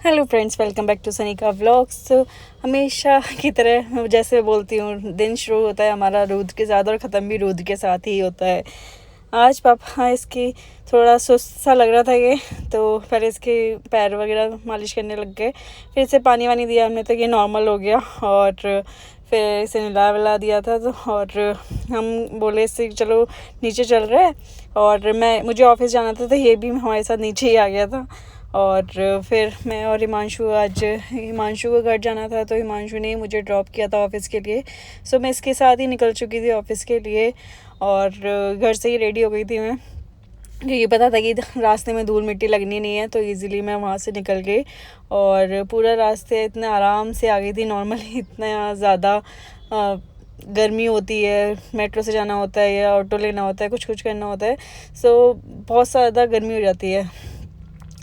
Hello friends, welcome back to Sanika vlogs. तो हमेशा की तरह जैसे बोलती हूँ, दिन शुरू होता है हमारा रूद के साथ और ख़त्म भी रूद के साथ ही होता है। आज पापा इसकी थोड़ा सुस्त सा लग रहा था ये, तो पहले इसके पैर वगैरह मालिश करने लग गए। फिर इसे पानी वानी दिया हमने, तो ये नॉर्मल हो गया। और फिर इसे नहला वला दिया था, तो और हम बोले इससे चलो नीचे चल रहे हैं। और मुझे ऑफिस जाना था, तो ये भी हमारे साथ नीचे ही आ गया था। और फिर मैं और हिमांशु को घर जाना था, तो हिमांशु ने मुझे ड्रॉप किया था ऑफ़िस के लिए। सो मैं इसके साथ ही निकल चुकी थी ऑफ़िस के लिए, और घर से ही रेडी हो गई थी मैं, क्योंकि पता था कि रास्ते में धूल मिट्टी लगनी नहीं है, तो इजीली मैं वहाँ से निकल गई। और पूरा रास्ते इतने आराम से आ गई थी। नॉर्मली इतना ज़्यादा गर्मी होती है, मेट्रो से जाना होता है या ऑटो लेना होता है, कुछ कुछ करना होता है, सो बहुत ज़्यादा गर्मी हो जाती है।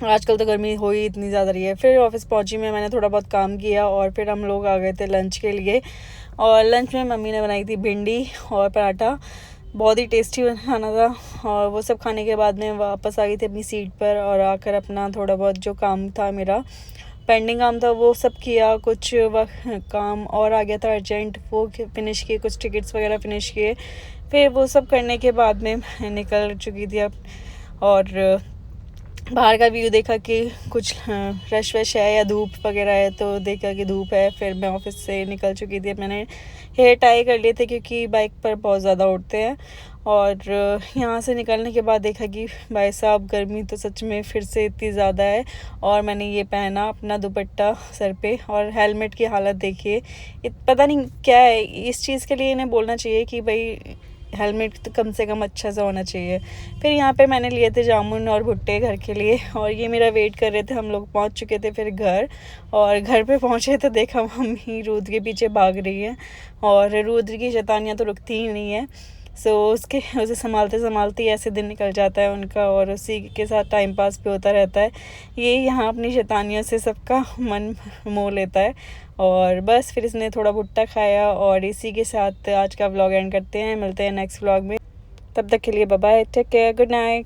आजकल तो गर्मी हो ही इतनी ज़्यादा रही है। फिर ऑफ़िस पहुंची मैंने थोड़ा बहुत काम किया, और फिर हम लोग आ गए थे लंच के लिए। और लंच में मम्मी ने बनाई थी भिंडी और पराठा, बहुत ही टेस्टी खाना था। और वो सब खाने के बाद में वापस आ गई थी अपनी सीट पर, और आकर अपना थोड़ा बहुत जो काम था, मेरा पेंडिंग काम था, वो सब किया। कुछ वक्त काम और आ गया था अर्जेंट, वो फिनिश किए, कुछ टिकट्स वगैरह फ़िनिश किए। फिर वो सब करने के बाद में निकल चुकी थी अब। और बाहर का व्यू देखा कि कुछ रश वश है या धूप वगैरह है, तो देखा कि धूप है। फिर मैं ऑफिस से निकल चुकी थी। मैंने हेयर टाई कर लिए थे, क्योंकि बाइक पर बहुत ज़्यादा उड़ते हैं। और यहाँ से निकलने के बाद देखा कि भाई साहब, गर्मी तो सच में फिर से इतनी ज़्यादा है। और मैंने ये पहना अपना दुपट्टा सर पे, और हेलमेट की हालत देखिए। पता नहीं क्या है, इस चीज़ के लिए इन्हें बोलना चाहिए कि भाई हेलमेट तो कम से कम अच्छा सा होना चाहिए। फिर यहाँ पे मैंने लिए थे जामुन और भुट्टे घर के लिए, और ये मेरा वेट कर रहे थे। हम लोग पहुँच चुके थे फिर घर, और घर पे पहुँचे तो देखा मम्मी रूद के पीछे भाग रही है। और रूद की शैतानियाँ तो रुकती ही नहीं है। सो उसे संभालते संभालते ऐसे दिन निकल जाता है उनका, और उसी के साथ टाइम पास भी होता रहता है। ये यहाँ अपनी शैतानियों से सबका मन मोह लेता है। और बस फिर इसने थोड़ा भुट्टा खाया, और इसी के साथ आज का व्लॉग एंड करते हैं। मिलते हैं नेक्स्ट व्लॉग में, तब तक के लिए bye bye, take care, good night.